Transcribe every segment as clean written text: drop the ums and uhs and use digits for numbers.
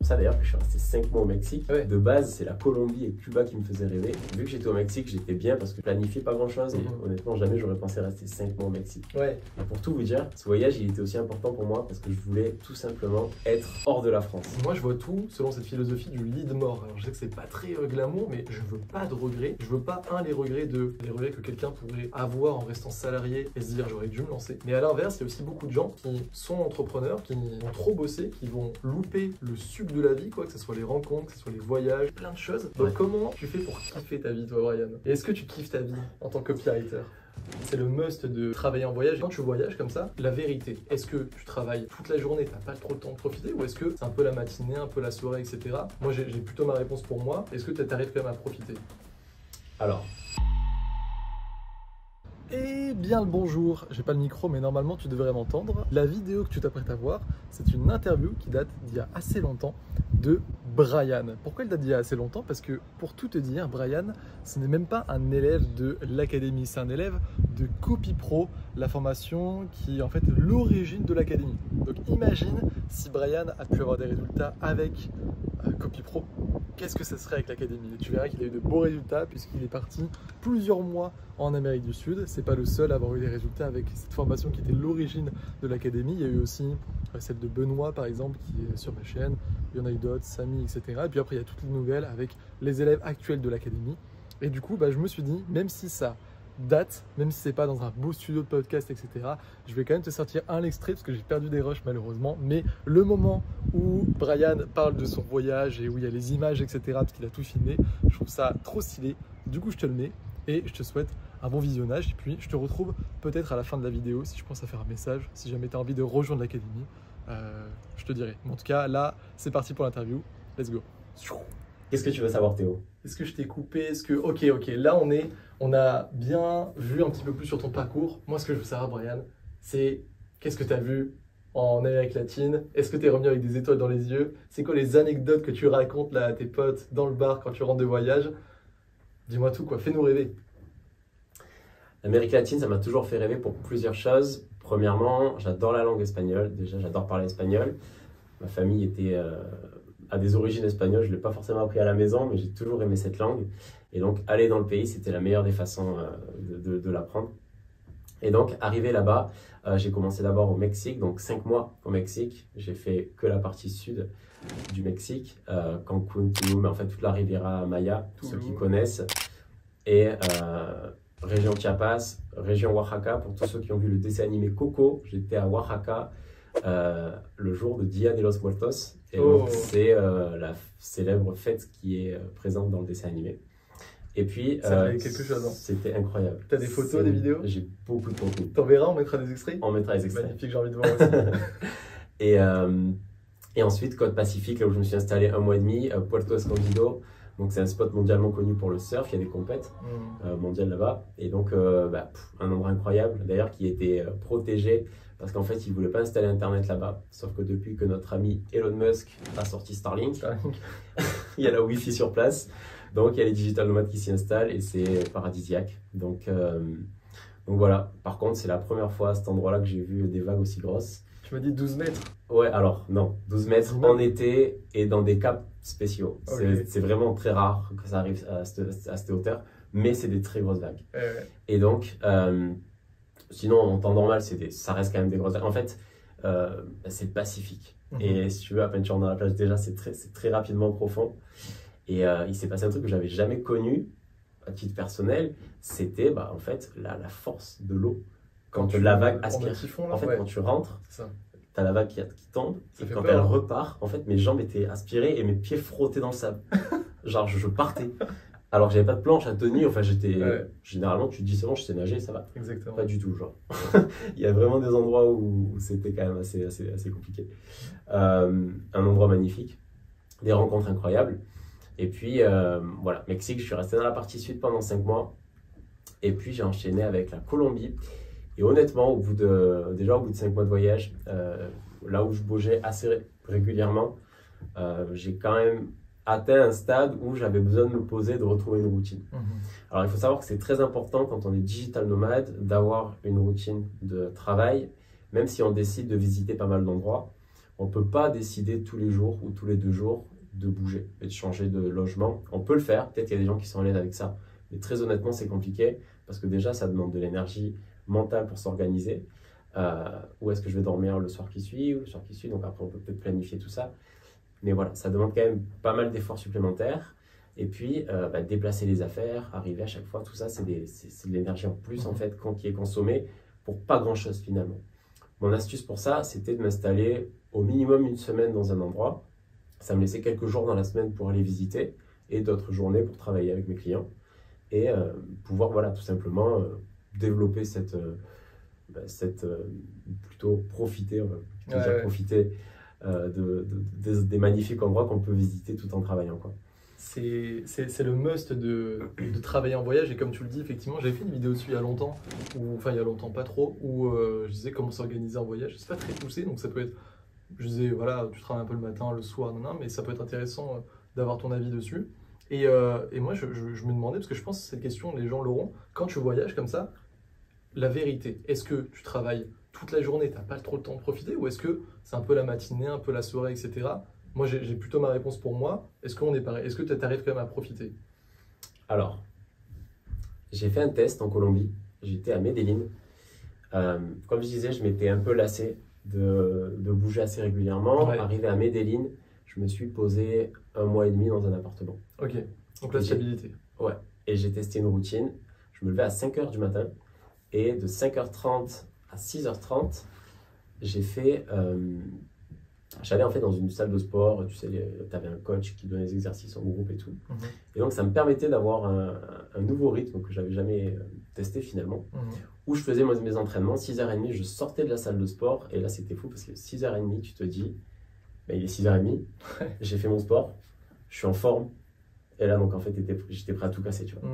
ça d'ailleurs que je suis resté 5 mois au Mexique. Ouais. De base, c'est la Colombie et Cuba qui me faisaient rêver. Vu que j'étais au Mexique, j'étais bien parce que je planifiais pas grand chose et honnêtement, jamais j'aurais pensé rester 5 mois au Mexique. Ouais. Et pour tout vous dire, ce voyage il était aussi important pour moi parce que je voulais tout simplement être hors de la France. Moi, je vois tout selon cette philosophie du lit de mort. Alors, je sais que c'est pas très glamour, mais je veux pas de regrets. Je veux pas, les regrets que quelqu'un pourrait avoir en restant salarié et se dire j'aurais dû me lancer. Mais à l'inverse, il y a aussi beaucoup de gens qui sont entrepreneurs, qui vont trop bosser, qui vont louper le sucre de la vie, quoi, que ce soit les rencontres, que ce soit les voyages, plein de choses. Donc, comment tu fais pour kiffer ta vie, toi, Brian? Et est-ce que tu kiffes ta vie en tant que copywriter? C'est le must de travailler en voyage. Quand tu voyages comme ça, la vérité, est-ce que tu travailles toute la journée, t'as pas trop le temps de profiter, ou est-ce que c'est un peu la matinée, un peu la soirée, etc. Moi, j'ai plutôt ma réponse pour moi. Est-ce que tu arrives quand même à profiter? Alors, Eh bien le bonjour, j'ai pas le micro mais normalement tu devrais m'entendre. La vidéo que tu t'apprêtes à voir, c'est une interview qui date d'il y a assez longtemps de Brian. Pourquoi elle date d'il y a assez longtemps? Parce que pour tout te dire, Brian, ce n'est même pas un élève de l'académie, c'est un élève de CopyPro, la formation qui est en fait l'origine de l'académie. Donc imagine si Brian a pu avoir des résultats avec CopyPro, qu'est-ce que ça serait avec l'académie? Et tu verras qu'il a eu de beaux résultats puisqu'il est parti plusieurs mois en Amérique du Sud. C'est pas le seul à avoir eu des résultats avec cette formation qui était l'origine de l'académie. Il y a eu aussi celle de Benoît par exemple qui est sur ma chaîne. Il y en a eu d'autres, Samy, etc. Et puis après il y a toutes les nouvelles avec les élèves actuels de l'académie. Et du coup, je me suis dit, même si ça date, même si c'est pas dans un beau studio de podcast, etc., je vais quand même te sortir un extrait parce que j'ai perdu des rushs malheureusement. Mais le moment où Brian parle de son voyage et où il y a les images, etc., parce qu'il a tout filmé, je trouve ça trop stylé. Du coup, je te le mets et je te souhaite un bon visionnage. Et puis, je te retrouve peut-être à la fin de la vidéo si je pense à faire un message. Si jamais tu as envie de rejoindre l'académie, je te dirai. Mais en tout cas, là, c'est parti pour l'interview. Let's go. qu'est-ce que tu veux savoir, Théo? Est-ce que je t'ai coupé? Est-ce que... Ok, là on a bien vu un petit peu plus sur ton parcours. Moi, ce que je veux savoir, Brian, c'est qu'est-ce que tu as vu en Amérique latine? Est-ce que tu es revenu avec des étoiles dans les yeux? C'est quoi les anecdotes que tu racontes là à tes potes dans le bar quand tu rentres de voyage? Dis-moi tout, quoi. Fais-nous rêver. L'Amérique latine, ça m'a toujours fait rêver pour plusieurs choses. Premièrement, j'adore la langue espagnole. Déjà, j'adore parler espagnol. Ma famille était a des origines espagnoles. Je ne l'ai pas forcément appris à la maison, mais j'ai toujours aimé cette langue. Et donc, aller dans le pays, c'était la meilleure des façons de l'apprendre. Et donc, arrivé là-bas, j'ai commencé d'abord au Mexique, donc 5 mois au Mexique. J'ai fait que la partie sud du Mexique, Cancun, Tulum, mais en fait toute la Riviera Maya, tous ceux qui connaissent. Et région Chiapas, région Oaxaca, pour tous ceux qui ont vu le dessin animé Coco, j'étais à Oaxaca le jour de Dia de los Muertos. Et donc, c'est la célèbre fête qui est présente dans le dessin animé. Et puis, ça avait quelque chose. C'était incroyable. T'as des photos, des vidéos? J'ai beaucoup de photos. T'en verras, on mettra des extraits? On mettra des extraits. Magnifique, j'ai envie de voir aussi. Et ensuite, côte Pacifique, là où je me suis installé 1 mois et demi, Puerto Escondido. Donc, c'est un spot mondialement connu pour le surf. Il y a des compètes mondiales là-bas. Et donc, un endroit incroyable, d'ailleurs, qui était protégé parce qu'en fait, ils ne voulaient pas installer Internet là-bas. Sauf que depuis que notre ami Elon Musk a sorti Starlink, il y a la Wi-Fi sur place. Donc, il y a les digital nomades qui s'y installent et c'est paradisiaque. Donc voilà. Par contre, c'est la première fois à cet endroit-là que j'ai vu des vagues aussi grosses. Tu m'as dit 12 mètres? Ouais, alors non, 12 mètres en été et dans des caps spéciaux. Okay. C'est vraiment très rare que ça arrive à cette hauteur, mais c'est des très grosses vagues. Et donc, sinon en temps normal, ça reste quand même des grosses vagues. En fait, c'est le Pacifique. Et si tu veux, à peine tu rentres dans la plage, déjà c'est très rapidement profond. Et il s'est passé un truc que j'avais jamais connu à titre personnel, c'était en fait la force de l'eau. Quand la vague aspire, en fait, quand tu rentres, tu as la vague qui tombe, et quand elle repart, en fait, mes jambes étaient aspirées et mes pieds frottés dans le sable. Genre, je partais. Alors que j'avais pas de planche à tenir, enfin, généralement, tu te dis, c'est bon, je sais nager, ça va. Exactement. Pas du tout, genre. Il y a vraiment des endroits où c'était quand même assez compliqué. Un endroit magnifique, des rencontres incroyables. Et puis, voilà, Mexique, je suis resté dans la partie sud pendant 5 mois. Et puis, j'ai enchaîné avec la Colombie. Et honnêtement, au bout de 5 mois de voyage, là où je bougeais assez régulièrement, j'ai quand même atteint un stade où j'avais besoin de me poser, de retrouver une routine. Alors, il faut savoir que c'est très important quand on est digital nomade d'avoir une routine de travail, même si on décide de visiter pas mal d'endroits. On ne peut pas décider tous les jours ou tous les 2 jours de bouger et de changer de logement. On peut le faire, peut-être qu'il y a des gens qui sont à l'aise avec ça, mais très honnêtement, c'est compliqué parce que déjà, ça demande de l'énergie mentale pour s'organiser. Où est-ce que je vais dormir le soir qui suit ou le soir qui suit, donc après, on peut peut-être planifier tout ça. Mais voilà, ça demande quand même pas mal d'efforts supplémentaires. Et puis, déplacer les affaires, arriver à chaque fois, tout ça, c'est de l'énergie en plus, en fait, qui est consommée pour pas grand-chose finalement. Mon astuce pour ça, c'était de m'installer au minimum une semaine dans un endroit. Ça me laissait quelques jours dans la semaine pour aller visiter et d'autres journées pour travailler avec mes clients et pouvoir, voilà, tout simplement développer plutôt profiter, on va plutôt dire profiter des magnifiques endroits qu'on peut visiter tout en travaillant, quoi. C'est le must de travailler en voyage, et comme tu le dis, effectivement, j'avais fait une vidéo dessus il y a longtemps, enfin il y a longtemps, pas trop, où je disais comment s'organiser en voyage. C'est pas très poussé, donc ça peut être, je disais, voilà, tu travailles un peu le matin, le soir, mais ça peut être intéressant d'avoir ton avis dessus. Et moi, je me demandais, parce que je pense que cette question, les gens l'auront, quand tu voyages comme ça, la vérité, est-ce que tu travailles toute la journée, tu n'as pas trop le temps de profiter, ou est-ce que c'est un peu la matinée, un peu la soirée, etc. Moi, j'ai plutôt ma réponse pour moi. Est-ce qu'on est pareil? Est-ce que tu arrives quand même à profiter? Alors, j'ai fait un test en Colombie. J'étais à Medellín. Comme je disais, je m'étais un peu lassé de bouger assez régulièrement. Ouais. Arrivé à Medellín, je me suis posé 1 mois et demi dans un appartement. Ok, donc la stabilité. Ouais, et j'ai testé une routine. Je me levais à 5 h du matin et de 5 h 30 à 6 h 30, j'ai fait... J'allais en fait dans une salle de sport, tu sais, tu avais un coach qui donnait des exercices en groupe et tout. Et donc ça me permettait d'avoir un nouveau rythme que j'avais jamais testé finalement, où je faisais mes entraînements, 6 h 30, je sortais de la salle de sport, et là c'était fou parce que 6 h 30, tu te dis, il est 6 h 30, j'ai fait mon sport, je suis en forme, et là donc en fait j'étais prêt à tout casser, tu vois.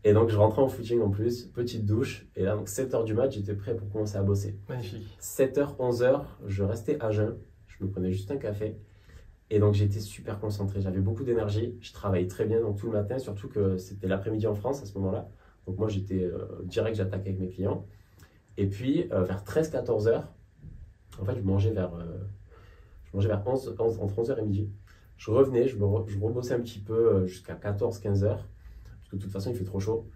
Et donc je rentrais en footing en plus, petite douche, et là donc 7 h du mat, j'étais prêt pour commencer à bosser. Magnifique. 7 h, 11 h, je restais à jeun. Je me prenais juste un café et donc j'étais super concentré, j'avais beaucoup d'énergie, je travaillais très bien donc tout le matin, surtout que c'était l'après-midi en France à ce moment-là. Donc moi j'étais direct, j'attaquais avec mes clients. Et puis vers 13-14 h, en fait je mangeais vers 11, entre 11 h et midi. Je revenais, je rebossais un petit peu jusqu'à 14-15 h, parce que de toute façon il fait trop chaud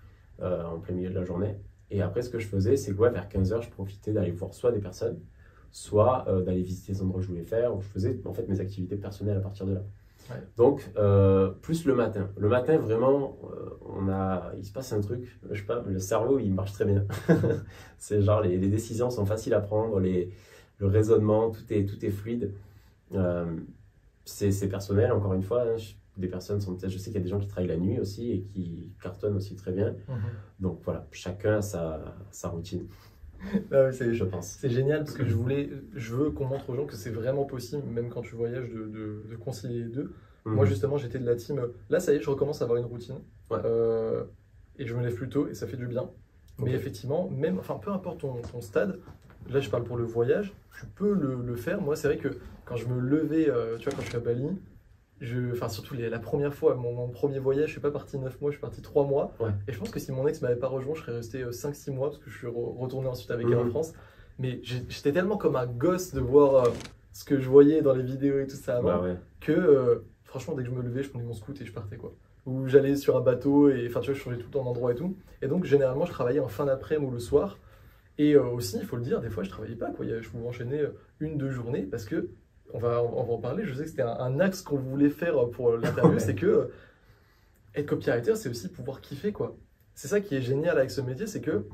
en plein milieu de la journée. Et après ce que je faisais, c'est que vers 15 h, je profitais d'aller voir soit des personnes, soit d'aller visiter les endroits que je voulais faire, où je faisais en fait mes activités personnelles à partir de là. Ouais. Donc, plus le matin. Le matin, vraiment, il se passe un truc, je sais pas, le cerveau, il marche très bien. C'est genre, les décisions sont faciles à prendre, le raisonnement, tout est fluide. C'est personnel, encore une fois. Hein, je sais qu'il y a des gens qui travaillent la nuit aussi et qui cartonnent aussi très bien. Donc voilà, chacun a sa routine. Je pense. C'est génial parce que je veux qu'on montre aux gens que c'est vraiment possible, même quand tu voyages, de concilier les deux. Moi, justement, j'étais de la team. Là, ça y est, je recommence à avoir une routine. Ouais. Et je me lève plus tôt et ça fait du bien. Mais effectivement, peu importe ton stade, là, je parle pour le voyage, tu peux le faire. Moi, c'est vrai que quand je me levais, tu vois, quand je suis à Bali, surtout la première fois, mon premier voyage, je suis pas parti 9 mois, je suis parti 3 mois. Ouais. Et je pense que si mon ex m'avait pas rejoint, je serais resté 5-6 mois parce que je suis retourné ensuite avec elle en France. Mais j'étais tellement comme un gosse de voir ce que je voyais dans les vidéos et tout ça avant, que franchement, dès que je me levais, je prenais mon scoot et je partais, quoi. Ou j'allais sur un bateau et tu vois, je changeais tout le temps d'endroit et tout. Et donc, généralement, je travaillais en fin d'après-midi ou le soir. Et aussi, il faut le dire, des fois, je travaillais pas, quoi. Je pouvais enchaîner 1-2 journées parce que on va en parler. Je sais que c'était un axe qu'on voulait faire pour l'interview, c'est que être copywriter, c'est aussi pouvoir kiffer, quoi. C'est ça qui est génial avec ce métier, c'est que,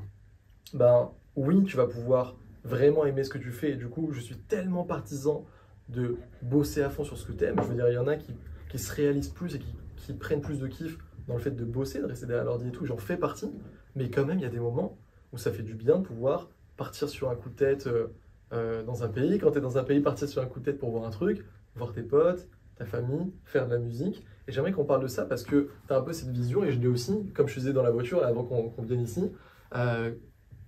oui, tu vas pouvoir vraiment aimer ce que tu fais. Et du coup, je suis tellement partisan de bosser à fond sur ce que tu aimes. Je veux dire, il y en a qui se réalisent plus et qui prennent plus de kiff dans le fait de bosser, de rester derrière l'ordi et tout. J'en fais partie. Mais quand même, il y a des moments où ça fait du bien de pouvoir partir sur un coup de tête dans un pays. Quand tu es dans un pays, partir sur un coup de tête pour voir un truc, voir tes potes, ta famille, faire de la musique. Et j'aimerais qu'on parle de ça parce que tu as un peu cette vision, et je l'ai aussi, comme je faisais dans la voiture avant qu'on vienne ici.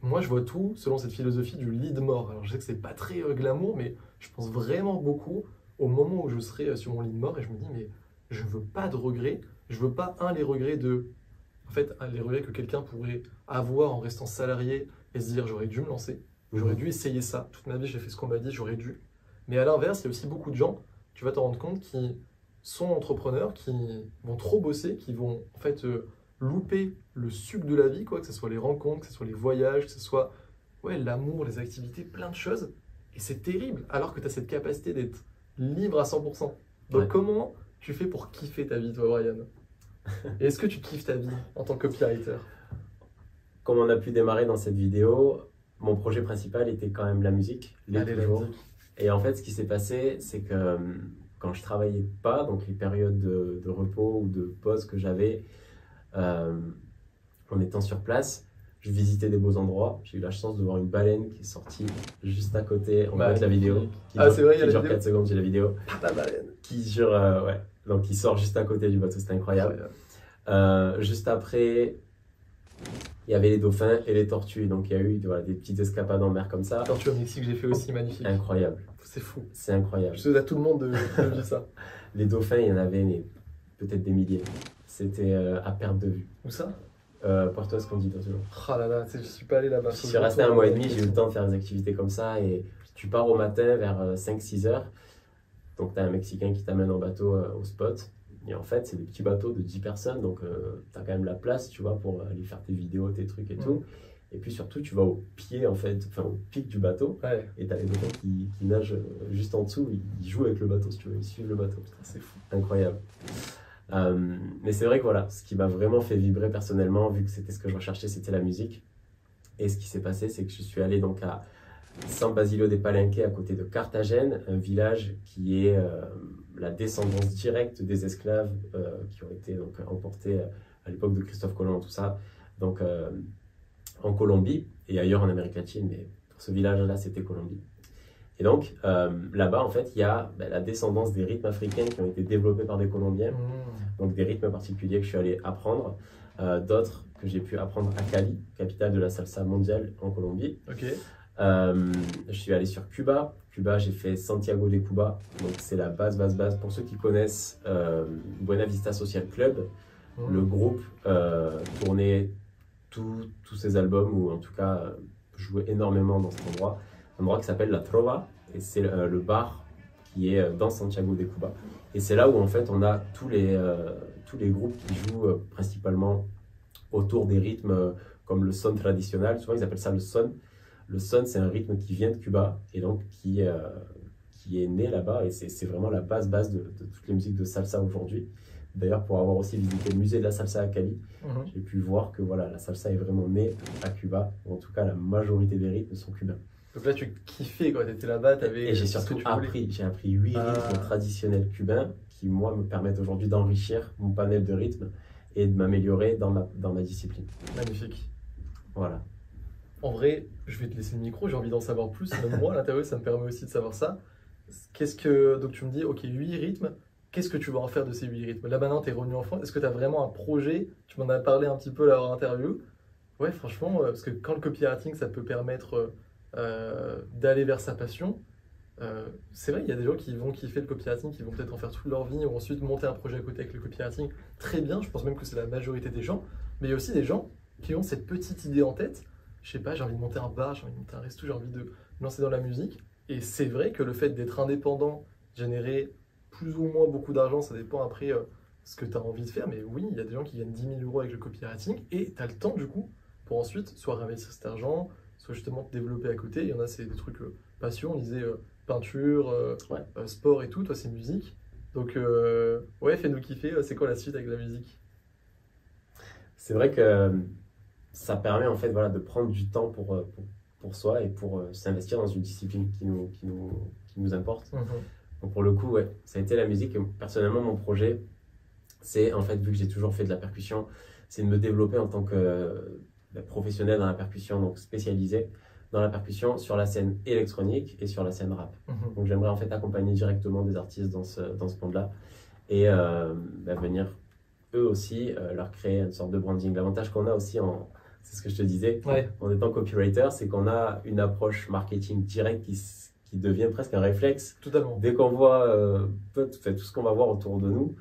Moi, je vois tout selon cette philosophie du lit de mort. Alors, je sais que c'est pas très glamour, mais je pense vraiment beaucoup au moment où je serai sur mon lit de mort et je me dis, mais je veux pas de regrets. Je veux pas, les regrets les regrets que quelqu'un pourrait avoir en restant salarié et se dire, j'aurais dû me lancer, j'aurais dû essayer ça. Toute ma vie, j'ai fait ce qu'on m'a dit, j'aurais dû. Mais à l'inverse, il y a aussi beaucoup de gens, tu vas te rendre compte, qui sont entrepreneurs, qui vont trop bosser, qui vont en fait louper le sucre de la vie, quoi, que ce soit les rencontres, que ce soit les voyages, que ce soit ouais, l'amour, les activités, plein de choses. Et c'est terrible, alors que tu as cette capacité d'être libre à 100%. Donc Ouais. comment tu fais pour kiffer ta vie, toi, Brian? Et est-ce que tu kiffes ta vie en tant que copywriter? Comme on a pu démarrer dans cette vidéo, mon projet principal était quand même la musique, Allez, la toujours. musique. Et en fait, ce qui s'est passé, c'est que quand je travaillais pas, donc les périodes de repos ou de pause que j'avais euh, en étant sur place, je visitais des beaux endroits. J'ai eu la chance de voir une baleine qui est sortie juste à côté. On va mettre la vidéo. Qui Ah, dure, c'est vrai, il y a qui la dure vidéo. 4 secondes, j'ai la vidéo. La baleine. Qui dure, ouais. Donc, qui sort juste à côté du bateau, c'était incroyable. Juste après, il y avait les dauphins et les tortues. Donc, il y a eu voilà, des petites escapades en mer comme ça. Tortue au Mexique, j'ai fait aussi, magnifique. Incroyable. C'est fou. C'est incroyable. Je souhaite à tout le monde de vivre ça. Les dauphins, il y en avait mais peut-être des milliers. C'était à perte de vue. Où ça? Porto Escondido, toujours. Oh là là, je suis pas allé là-bas. Je suis resté 1 mois et demi, j'ai eu le temps de faire des activités comme ça. Et tu pars au matin vers 5-6 heures. Donc, tu as un Mexicain qui t'amène en bateau au spot. Et en fait, c'est des petits bateaux de 10 personnes. Donc, tu as quand même la place, tu vois, pour aller faire tes vidéos, tes trucs et tout. Et puis surtout, tu vas au pied, en fait, enfin au pic du bateau. Ouais, Et tu as les dauphins qui nagent juste en dessous. Ils jouent avec le bateau, si tu veux. Ils suivent le bateau. c'est fou. Incroyable. Mais c'est vrai que voilà, ce qui m'a vraiment fait vibrer personnellement, vu que c'était ce que je recherchais, c'était la musique. Et ce qui s'est passé, c'est que je suis allé donc à San Basilio de Palenque, à côté de Carthagène, un village qui est la descendance directe des esclaves qui ont été donc emportés à l'époque de Christophe Colomb, tout ça. Donc en Colombie et ailleurs en Amérique latine, mais pour ce village-là, c'était Colombie. Et donc, là-bas, en fait, il y a la descendance des rythmes africains qui ont été développés par des Colombiens. Donc, des rythmes particuliers que je suis allé apprendre. D'autres que j'ai pu apprendre à Cali, capitale de la salsa mondiale en Colombie. Ok. Je suis allé sur Cuba. Cuba, j'ai fait Santiago de Cuba. Donc, c'est la base. Pour ceux qui connaissent Buena Vista Social Club, le groupe tournait tous ses albums, ou en tout cas jouait énormément dans cet endroit. Un endroit qui s'appelle La Trova, et c'est le bar qui est dans Santiago de Cuba. Et c'est là où en fait on a tous les groupes qui jouent principalement autour des rythmes comme le son traditionnel. Souvent ils appellent ça le son. Le son, c'est un rythme qui vient de Cuba et donc qui est né là-bas, et c'est vraiment la base de toutes les musiques de salsa aujourd'hui. D'ailleurs, pour avoir aussi visité le musée de la salsa à Cali, j'ai pu voir que voilà, la salsa est vraiment née à Cuba, ou en tout cas la majorité des rythmes sont cubains. Donc là, tu kiffais quand tu étais là-bas, Et j'ai surtout appris 8 rythmes traditionnels cubains qui, moi, me permettent aujourd'hui d'enrichir mon panel de rythmes et de m'améliorer dans ma discipline. Magnifique. Voilà. En vrai, je vais te laisser le micro, j'ai envie d'en savoir plus. Même moi, à l'intérieur, ça me permet aussi de savoir ça. Donc tu me dis, ok, 8 rythmes, qu'est-ce que tu vas en faire de ces 8 rythmes? Là maintenant, tu es revenu en France, est-ce que tu as vraiment un projet? Tu m'en as parlé un petit peu là en interview. Ouais, franchement, parce que quand le copywriting, ça peut permettre d'aller vers sa passion, c'est vrai, il y a des gens qui vont kiffer le copywriting, qui vont peut-être en faire toute leur vie, ou ensuite monter un projet à côté avec le copywriting. Très bien, je pense même que c'est la majorité des gens. Mais il y a aussi des gens qui ont cette petite idée en tête. Je sais pas, j'ai envie de monter un bar, j'ai envie de monter un resto, j'ai envie de me lancer dans la musique. Et c'est vrai que le fait d'être indépendant, générer plus ou moins beaucoup d'argent, ça dépend après ce que tu as envie de faire. Mais oui, il y a des gens qui gagnent 10 000 euros avec le copywriting et tu as le temps du coup pour ensuite soit réinvestir cet argent, soit justement te développer à côté. Il y en a, c'est des trucs passion, on disait peinture, sport et tout. Toi, c'est musique. Donc, ouais, fais-nous kiffer. C'est quoi la suite avec la musique? C'est vrai que ça permet en fait voilà, de prendre du temps pour soi et pour s'investir dans une discipline qui nous importe. Donc pour le coup, ouais, ça a été la musique. Et personnellement, mon projet, c'est en fait, vu que j'ai toujours fait de la percussion, c'est de me développer en tant que professionnel dans la percussion, donc spécialisé dans la percussion sur la scène électronique et sur la scène rap. Donc j'aimerais en fait accompagner directement des artistes dans ce monde-là et venir eux aussi leur créer une sorte de branding. L'avantage qu'on a aussi, c'est ce que je te disais, en étant copywriter, c'est qu'on a une approche marketing directe qui devient presque un réflexe. Totalement. Dès qu'on voit tout ce qu'on va voir autour de nous,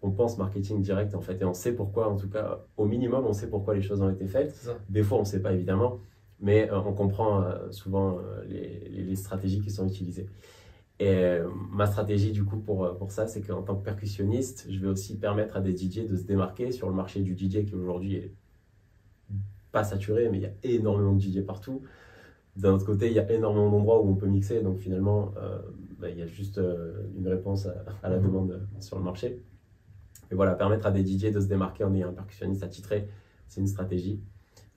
on pense marketing direct en fait, et on sait pourquoi, en tout cas au minimum, on sait pourquoi les choses ont été faites. Des fois on ne sait pas évidemment, mais on comprend souvent les stratégies qui sont utilisées. Et ma stratégie du coup pour ça, c'est qu'en tant que percussionniste, je vais aussi permettre à des DJ de se démarquer sur le marché du DJ qui aujourd'hui est pas saturé, mais il y a énormément de DJ partout. D'un autre côté, il y a énormément d'endroits où on peut mixer, donc finalement, il y a juste une réponse à la demande sur le marché. Et voilà, permettre à des DJ de se démarquer en ayant un percussionniste attitré, c'est une stratégie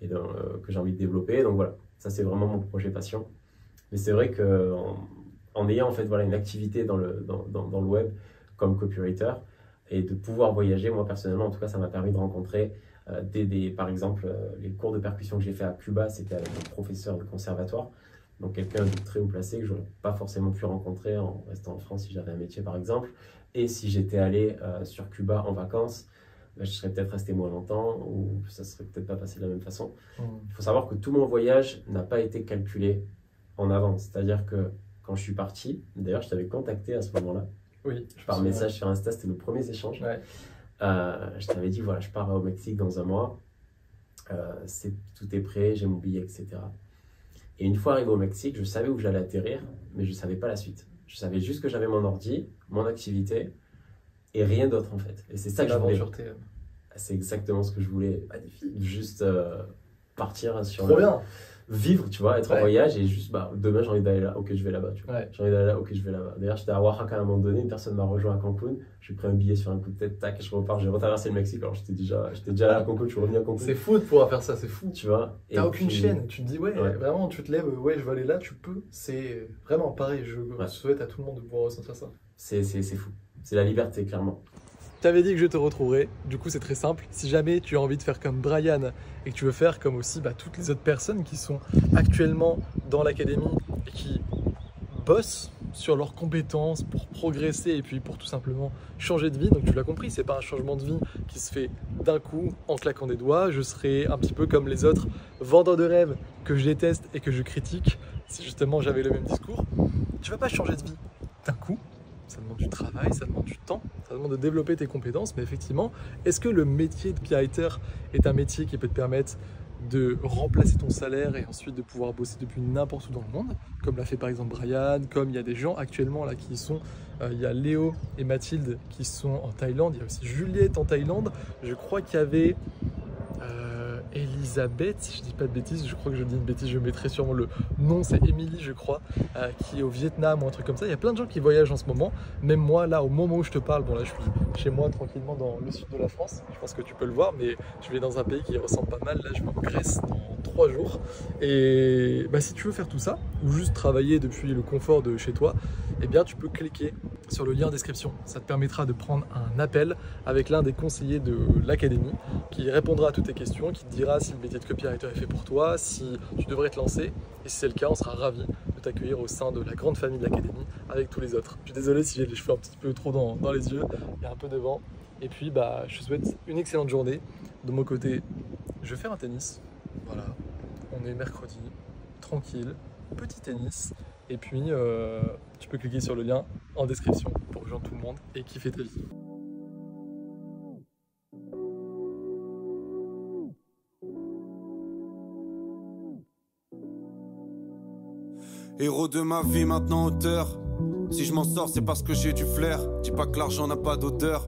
et que j'ai envie de développer. Donc voilà, ça c'est vraiment mon projet passion. Mais c'est vrai qu'en ayant en fait, voilà, une activité dans le web comme copywriter et de pouvoir voyager, moi personnellement, en tout cas, ça m'a permis de rencontrer par exemple, les cours de percussion que j'ai fait à Cuba, c'était avec un professeur de conservatoire, donc quelqu'un de très haut placé que je n'aurais pas forcément pu rencontrer en restant en France si j'avais un métier par exemple. Et si j'étais allé sur Cuba en vacances, je serais peut-être resté moins longtemps ou ça ne serait peut-être pas passé de la même façon. Il faut savoir que tout mon voyage n'a pas été calculé en avance. C'est-à-dire que quand je suis parti, d'ailleurs je t'avais contacté à ce moment-là, oui, par message sur Insta, c'était nos premiers échanges. Ouais. Je t'avais dit, voilà, je pars au Mexique dans un mois, tout est prêt, j'ai mon billet, etc. Et une fois arrivé au Mexique, je savais où j'allais atterrir, mais je ne savais pas la suite. Je savais juste que j'avais mon ordi, mon activité, et rien d'autre en fait. Et c'est ça que je voulais. C'est exactement ce que je voulais. Magnifique. Juste partir sur Trop bien. Vivre, tu vois, être en voyage et juste, demain j'ai envie d'aller là, ok je vais là-bas, tu vois. J'ai envie d'aller là, ok je vais là-bas. D'ailleurs j'étais à Oaxaca à un moment donné, une personne m'a rejoint à Cancun, j'ai pris un billet sur un coup de tête, tac, je repars, j'ai retraversé le Mexique, alors j'étais déjà là à Cancun, je suis revenu à Cancun. C'est fou de pouvoir faire ça, c'est fou. Tu vois. T'as aucune chaîne, tu te dis vraiment tu te lèves, je veux aller là, tu peux, c'est vraiment pareil, je souhaite à tout le monde de pouvoir ressentir ça. C'est fou, c'est la liberté clairement. Je t'avais dit que je te retrouverais, du coup c'est très simple. Si jamais tu as envie de faire comme Brian et que tu veux faire comme aussi toutes les autres personnes qui sont actuellement dans l'académie et qui bossent sur leurs compétences pour progresser et puis pour tout simplement changer de vie. Donc tu l'as compris, c'est pas un changement de vie qui se fait d'un coup en claquant des doigts. Je serais un petit peu comme les autres vendeurs de rêves que je déteste et que je critique si justement j'avais le même discours. Tu vas pas changer de vie d'un coup. Ça demande du travail, ça demande du temps, ça demande de développer tes compétences. Mais effectivement, est-ce que le métier de copywriter est un métier qui peut te permettre de remplacer ton salaire et ensuite de pouvoir bosser depuis n'importe où dans le monde, comme l'a fait par exemple Brian, comme il y a des gens actuellement là qui sont, il y a Léo et Mathilde qui sont en Thaïlande, il y a aussi Juliette en Thaïlande, je crois qu'il y avait Elisabeth, si je dis pas de bêtises, je crois que je dis une bêtise, je mettrai sûrement le nom, c'est Émilie je crois, qui est au Vietnam ou un truc comme ça. Il y a plein de gens qui voyagent en ce moment, même moi là au moment où je te parle, bon là je suis chez moi tranquillement dans le sud de la France, je pense que tu peux le voir, mais je vais dans un pays qui ressemble pas mal, là je vais en Grèce dans 3 jours. Et si tu veux faire tout ça, ou juste travailler depuis le confort de chez toi, eh bien tu peux cliquer sur le lien en description. Ça te permettra de prendre un appel avec l'un des conseillers de l'académie qui répondra à toutes tes questions, qui te dira si le métier de copywriter est fait pour toi, si tu devrais te lancer. Et si c'est le cas, on sera ravis de t'accueillir au sein de la grande famille de l'académie avec tous les autres. Je suis désolé si j'ai les cheveux un petit peu trop dans les yeux, il y a un peu de vent. Et puis je te souhaite une excellente journée. De mon côté, je vais faire un tennis. Voilà, on est mercredi, tranquille, petit tennis. Et puis, tu peux cliquer sur le lien en description pour rejoindre tout le monde et kiffer ta vie. Héros de ma vie, maintenant auteur. Si je m'en sors, c'est parce que j'ai du flair. Dis pas que l'argent n'a pas d'odeur.